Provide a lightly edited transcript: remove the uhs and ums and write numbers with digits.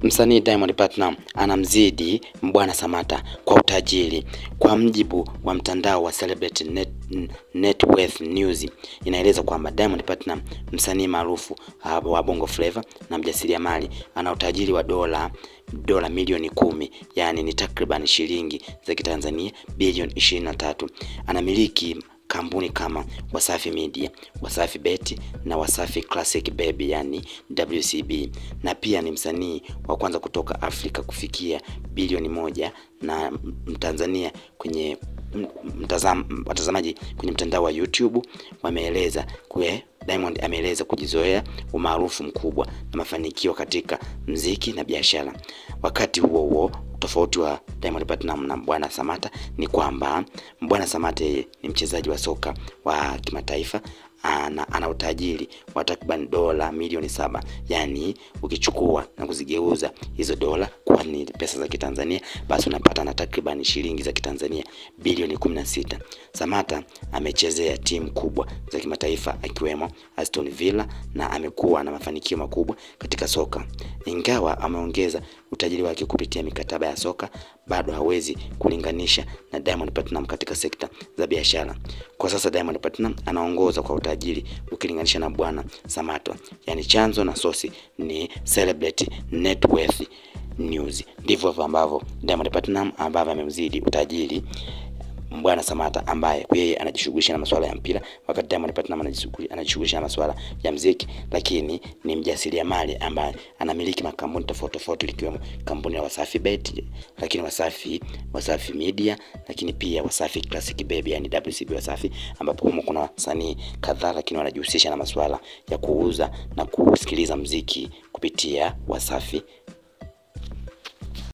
Msanii Diamond Platnumz anamzidi Mbwana Samata kwa utajiri. Kwa mjibu wa mtandao wa Celebrity Net Worth News, inaeleza kwamba Diamond Platnumz, msanii maarufu wa Bongo Flava na mjasiriamali, ana utajiri wa dola milioni 10, yani ni takriban shilingi za Kitanzania bilioni 23. Anamiliki kampuni kama Wasafi Media, Wasafi Bet na Wasafi Classic Baby, yani WCB, na pia ni msanii wa kwanza kutoka Afrika kufikia bilioni 1 na Mtanzania kwenye watazamaji kwenye mtandao wa YouTube wameeleza Diamond ameeleza kujizoea umaarufu mkubwa na mafanikio katika muziki na biashara. Wakati huo tofauti wa Diamond Platnumz na Mbwana Samata ni kwamba Mbwana Samata ni mchezaji wa soka wa kimataifa, ana utajiri wa takriban dola milioni 7, yani ukichukua na kuzigeuza hizo dola kwa ni pesa za Kitanzania, basi unapata na takriban shilingi za Kitanzania bilioni 16. Samata amechezea timu kubwa za kimataifa akiwemo Aston Villa na amekuwa na mafanikio makubwa katika soka. Ingawa ameongeza utajiri wake kupitia mikataba ya soka, bado hawezi kulinganisha na Diamond Platnumz katika sekta za biashara. Kwa sasa Diamond Platnumz anaongoza kwa utajiri ukilinganisha na Mbwana Samata. Yani chanzo na sosi ni Celebrity Net Worth News. Ndivyo ambavyo Diamond Platnumz ambavyo amemzidi utajiri Mbwana Samata, ambaye yeye anajishughulisha na masuala ya mpira, wakati Diamond Platnumz anajishughulisha na masuala ya muziki, lakini ni mjasiriamali ambaye anamiliki makampuni tofauti likiwemo kampuni ya Wasafi Bet, lakini Wasafi Media, lakini pia Wasafi Classic Baby, yani WCB Wasafi, ambapo kuna wasanii kadhaa lakini wanajihusisha na masuala ya kuuza na kusikiliza muziki kupitia Wasafi